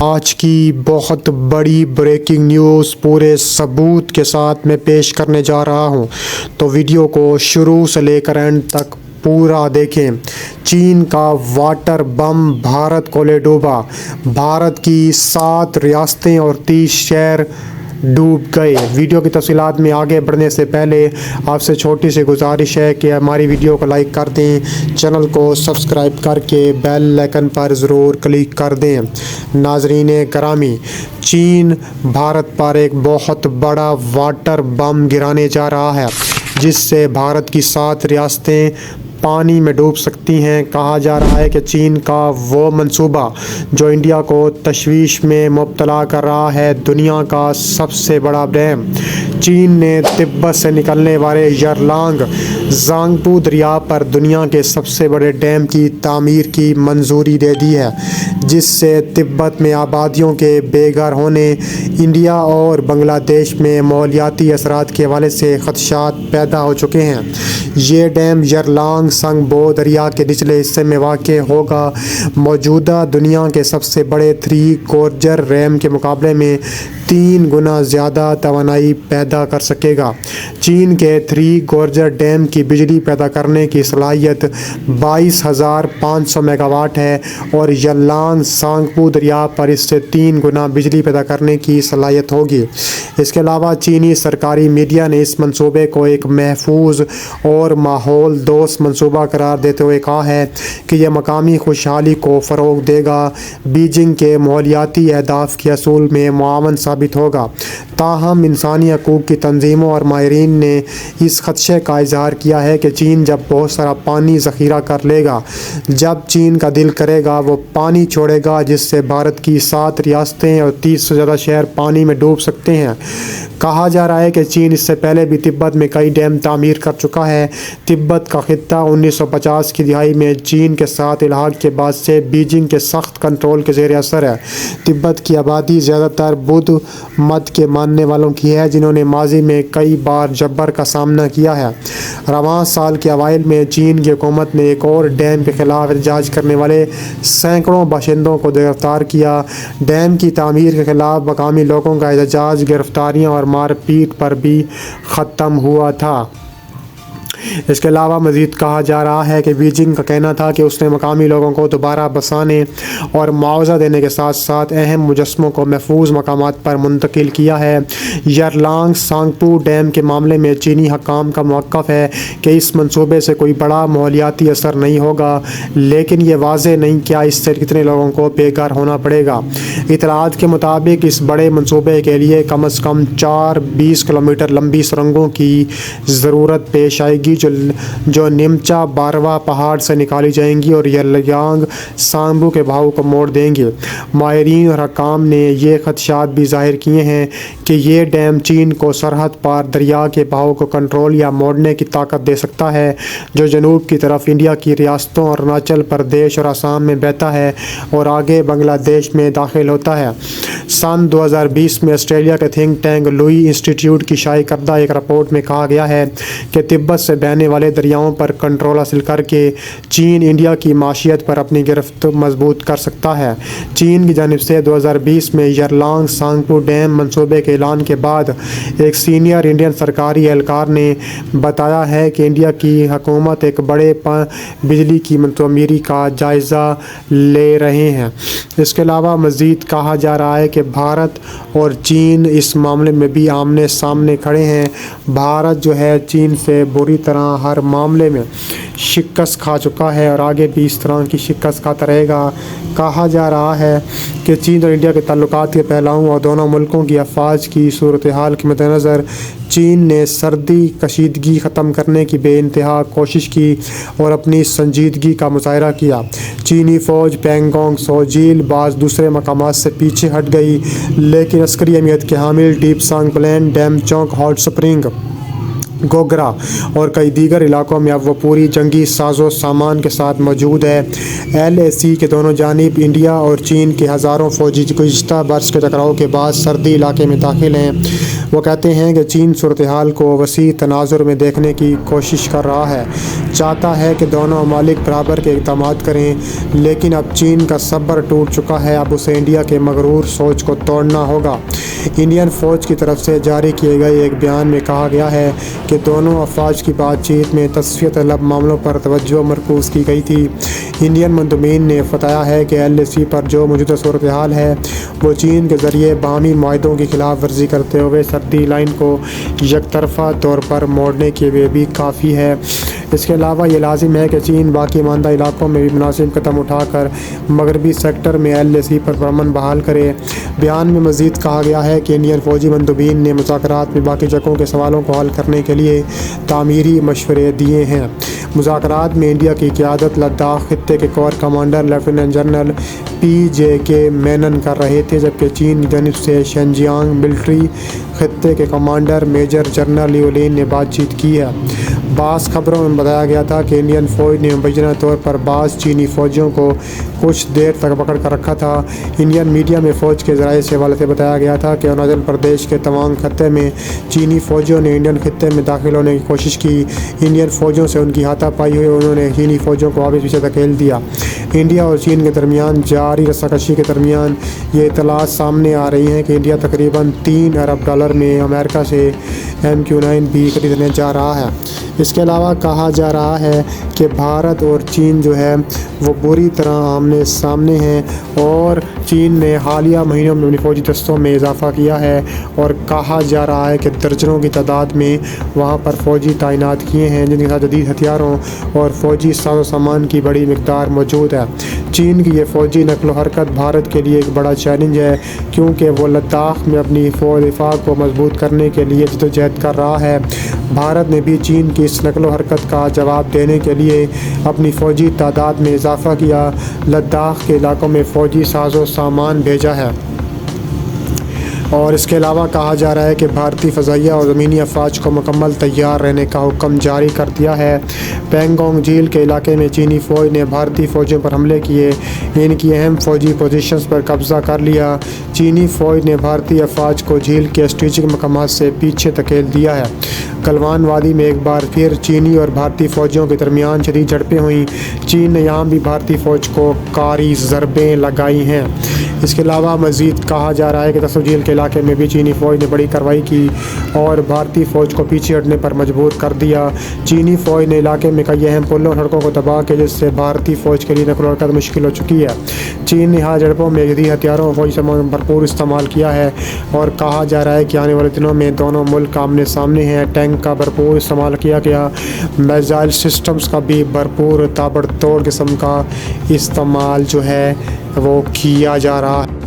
آج کی بہت بڑی بریکنگ نیوز پورے ثبوت کے ساتھ میں پیش کرنے جا رہا ہوں، تو ویڈیو کو شروع سے لے کر اینڈ تک پورا دیکھیں۔ چین کا واٹر بم بھارت کو لے ڈوبا، بھارت کی 7 ریاستیں اور 30 شہر ڈوب گئے۔ ویڈیو کی تفصیلات میں آگے بڑھنے سے پہلے آپ سے چھوٹی سی گزارش ہے کہ ہماری ویڈیو کو لائک کر دیں، چینل کو سبسکرائب کر کے بیل آئیکن پر ضرور کلک کر دیں۔ ناظرین گرامی، چین بھارت پر ایک بہت بڑا واٹر بم گرانے جا رہا ہے، جس سے بھارت کی 7 ریاستیں پانی میں ڈوب سکتی ہیں۔ کہا جا رہا ہے کہ چین کا وہ منصوبہ جو انڈیا کو تشویش میں مبتلا کر رہا ہے، دنیا کا سب سے بڑا ڈیم۔ چین نے تبت سے نکلنے والے یرلانگ زانگپو دریا پر دنیا کے سب سے بڑے ڈیم کی تعمیر کی منظوری دے دی ہے، جس سے تبت میں آبادیوں کے بے گھر ہونے، انڈیا اور بنگلہ دیش میں ماحولیاتی اثرات کے حوالے سے خدشات پیدا ہو چکے ہیں۔ یہ ڈیم یرلانگ سانگبو دریا کے نچلے حصے میں واقع ہوگا، موجودہ دنیا کے سب سے بڑے 3 گورجر ڈیم کے مقابلے میں 3 گنا زیادہ توانائی پیدا کر سکے گا۔ چین کے 3 گورجر ڈیم کی بجلی پیدا کرنے کی صلاحیت 22,500 میگا واٹ ہے، اور یرلانگ سانگپو دریا پر اس سے 3 گنا بجلی پیدا کرنے کی صلاحیت ہوگی۔ اس کے علاوہ چینی سرکاری میڈیا نے اس منصوبے کو ایک محفوظ اور ماحول دوست منصوبہ قرار دیتے ہوئے کہا ہے کہ یہ مقامی خوشحالی کو فروغ دے گا، بیجنگ کے ماحولیاتی اہداف کے حصول میں معاون ثابت ہوگا۔ تاہم انسانی حقوق کی تنظیموں اور ماہرین نے اس خدشے کا اظہار کیا ہے کہ چین جب بہت سارا پانی ذخیرہ کر لے گا، جب چین کا دل کرے گا وہ پانی چھوڑے گا، جس سے بھارت کی 7 ریاستیں اور 30 سے زیادہ شہر پانی میں ڈوب سکتے ہیں۔ کہا جا رہا ہے کہ چین اس سے پہلے بھی تبت میں کئی ڈیم تعمیر کر چکا ہے۔ تبت کا خطہ 1950 کی دہائی میں چین کے ساتھ الحاق کے بعد سے بیجنگ کے سخت کنٹرول کے زیر اثر ہے۔ تبت کی آبادی زیادہ تر بدھ مت کے ماننے والوں کی ہے، جنہوں نے ماضی میں کئی بار جبر کا سامنا کیا ہے۔ رواں سال کے اوائل میں چین کی حکومت نے ایک اور ڈیم کے خلاف احتجاج کرنے والے سینکڑوں باشندوں کو گرفتار کیا۔ ڈیم کی تعمیر کے خلاف مقامی لوگوں کا احتجاج گرفتاریاں اور مار پیٹ پر بھی ختم ہوا تھا۔ اس کے علاوہ مزید کہا جا رہا ہے کہ بیجنگ کا کہنا تھا کہ اس نے مقامی لوگوں کو دوبارہ بسانے اور معاوضہ دینے کے ساتھ ساتھ اہم مجسموں کو محفوظ مقامات پر منتقل کیا ہے۔ یرلانگ سانگپو ڈیم کے معاملے میں چینی حکام کا موقف ہے کہ اس منصوبے سے کوئی بڑا ماحولیاتی اثر نہیں ہوگا، لیکن یہ واضح نہیں کہ اس سے کتنے لوگوں کو بے گھر ہونا پڑے گا۔ اطلاعات کے مطابق اس بڑے منصوبے کے لیے کم از کم 4 20 کلومیٹر لمبی سرنگوں کی ضرورت پیش آئے گی، جو نمچا باروا پہاڑ سے نکالی جائیں گی اور یرلانگ سانگپو کے بہاؤ کو موڑ دیں گے۔ ماہرین اور حکام نے یہ خدشات بھی ظاہر کیے ہیں کہ یہ ڈیم چین کو سرحد پار دریا کے بہاؤ کو کنٹرول یا موڑنے کی طاقت دے سکتا ہے، جو جنوب کی طرف انڈیا کی ریاستوں اروناچل پردیش اور آسام میں بہتا ہے اور آگے بنگلہ دیش میں داخل ہوتا ہے۔ سن 2020 میں آسٹریلیا کے تھنک ٹینک لوئی انسٹی ٹیوٹ کی شائع کردہ ایک رپورٹ میں کہا گیا ہے کہ تبت سے بہنے والے دریاؤں پر کنٹرول حاصل کر کے چین انڈیا کی معیشت پر اپنی گرفت مضبوط کر سکتا ہے۔ چین کی جانب سے 2020 میں یرلانگ سانگپو ڈیم منصوبے کے اعلان کے بعد ایک سینئر انڈین سرکاری اہلکار نے بتایا ہے کہ انڈیا کی حکومت ایک بڑے بجلی کی تعمیری کا جائزہ لے رہے ہیں۔ اس کے علاوہ مزید کہا جا رہا ہے کہ بھارت اور چین اس معاملے میں بھی آمنے سامنے کھڑے ہیں۔ بھارت جو ہے چین سے بری طرح ہر معاملے میں شکست کھا چکا ہے اور آگے بھی اس طرح کی شکست کھاتا رہے گا۔ کہا جا رہا ہے کہ چین اور انڈیا کے تعلقات کے پہلوؤں اور دونوں ملکوں کی افواج کی صورتحال کے مد نظر چین نے سرحدی کشیدگی ختم کرنے کی بے انتہا کوشش کی اور اپنی سنجیدگی کا مظاہرہ کیا۔ چینی فوج پینگونگ سو جھیل بعض دوسرے مقامات سے پیچھے ہٹ گئی، لیکن عسکری اہمیت کے حامل Depsang plain, Demchok, hot spring, Gogra اور کئی دیگر علاقوں میں اب وہ پوری جنگی ساز و سامان کے ساتھ موجود ہے۔ LAC کے دونوں جانب انڈیا اور چین کے ہزاروں فوجی گزشتہ برس کے ٹکراؤ کے بعد سرحدی علاقے میں داخل ہیں۔ وہ کہتے ہیں کہ چین صورتحال کو وسیع تناظر میں دیکھنے کی کوشش کر رہا ہے، چاہتا ہے کہ دونوں ممالک برابر کے اقدامات کریں، لیکن اب چین کا صبر ٹوٹ چکا ہے، اب اسے انڈیا کے مغرور سوچ کو توڑنا ہوگا۔ انڈین فوج کی طرف سے جاری کیے گئے ایک بیان میں کہا گیا ہے کہ دونوں افواج کی بات چیت میں تصفیہ طلب معاملوں پر توجہ مرکوز کی گئی تھی۔ انڈین مندوبین نے بتایا ہے کہ LAC پر جو موجودہ صورتحال ہے وہ چین کے ذریعے باہمی معاہدوں کی خلاف ورزی کرتے ہوئے سرحدی لائن کو یک طرفہ طور پر موڑنے کے لیے بھی کافی ہے۔ اس کے علاوہ یہ لازم ہے کہ چین باقی ماندہ علاقوں میں بھی مناسب قدم اٹھا کر مغربی سیکٹر میں LAC پر پرامن بحال کرے۔ بیان میں مزید کہا گیا ہے کہ انڈین فوجی مندوبین نے مذاکرات میں باقی جگہوں کے سوالوں کو حل کرنے کے لیے تعمیری مشورے دیے ہیں۔ مذاکرات میں انڈیا کی قیادت لداخ خطے کے corps commander lieutenant general PJK مینن کر رہے تھے، جبکہ چین کی جانب سے شنجیانگ ملٹری خطے کے کمانڈر میجر جنرل لیو لین نے بات چیت کی ہے۔ بعض خبروں میں بتایا گیا تھا کہ انڈین فوج نے مبینہ طور پر بعض چینی فوجیوں کو کچھ دیر تک پکڑ کر رکھا تھا۔ انڈین میڈیا میں فوج کے ذرائع سے حوالے سے بتایا گیا تھا کہ اروناچل پردیش کے توانگ خطے میں چینی فوجیوں نے انڈین خطے میں داخل ہونے کی کوشش کی۔ انڈین فوجیوں سے ان کی ہاتھا پائی ہوئی، انہوں نے چینی فوجیوں کو واپس پیچھے دھکیل دیا۔ انڈیا اور چین کے درمیان جاری رساکشی کے درمیان یہ اطلاعات سامنے آ رہی ہیں کہ انڈیا تقریباً $3 ارب میں امریکہ سے MQ-9 بھی خریدنے جا رہا ہے۔ اس کے علاوہ کہا جا رہا ہے کہ بھارت اور چین جو ہے وہ بری طرح آمنے سامنے ہیں، اور چین نے حالیہ مہینوں میں اپنی فوجی دستوں میں اضافہ کیا ہے، اور کہا جا رہا ہے کہ درجنوں کی تعداد میں وہاں پر فوجی تعینات کیے ہیں، جن کے ساتھ جدید ہتھیاروں اور فوجی ساز و سامان کی بڑی مقدار موجود ہے۔ چین کی یہ فوجی نقل و حرکت بھارت کے لیے ایک بڑا چیلنج ہے، کیونکہ وہ لداخ میں اپنی دفاع کو مضبوط کرنے کے لیے جدوجہد کر رہا ہے۔ بھارت نے بھی چین کی اس نقل و حرکت کا جواب دینے کے لیے اپنی فوجی تعداد میں اضافہ کیا، لداخ کے علاقوں میں فوجی ساز و سامان بھیجا ہے۔ اور اس کے علاوہ کہا جا رہا ہے کہ بھارتی فضائیہ اور زمینی افواج کو مکمل تیار رہنے کا حکم جاری کر دیا ہے۔ پینگونگ جھیل کے علاقے میں چینی فوج نے بھارتی فوجوں پر حملے کیے، ان کی اہم فوجی پوزیشنز پر قبضہ کر لیا۔ چینی فوج نے بھارتی افواج کو جھیل کے اسٹریٹجک مقامات سے پیچھے دھکیل دیا ہے۔ گلوان وادی میں ایک بار پھر چینی اور بھارتی فوجیوں کے درمیان شدید جھڑپیں ہوئیں۔ چین نے یہاں بھی بھارتی فوج کو کاری ضربیں لگائی ہیں۔ اس کے علاوہ مزید کہا جا رہا ہے کہ تسو جھیل کے علاقے میں بھی چینی فوج نے بڑی کارروائی کی اور بھارتی فوج کو پیچھے ہٹنے پر مجبور کر دیا۔ چینی فوج نے علاقے میں کئی اہم پلوں اور سڑکوں کو تباہ کیا، جس سے بھارتی فوج کے لیے نقل و حرکت مشکل ہو چکی ہے۔ چین نے حال جھڑپوں میں جدید ہتھیاروں اور فوجی سامان بھرپور استعمال کیا ہے، اور کہا جا رہا ہے کہ آنے والے دنوں میں دونوں ملک آمنے سامنے ہیں۔ ٹینک کا بھرپور استعمال کیا گیا، میزائل سسٹمز کا بھی بھرپور تابڑ توڑ قسم کا استعمال جو ہے وہ کیا جا رہا ہے۔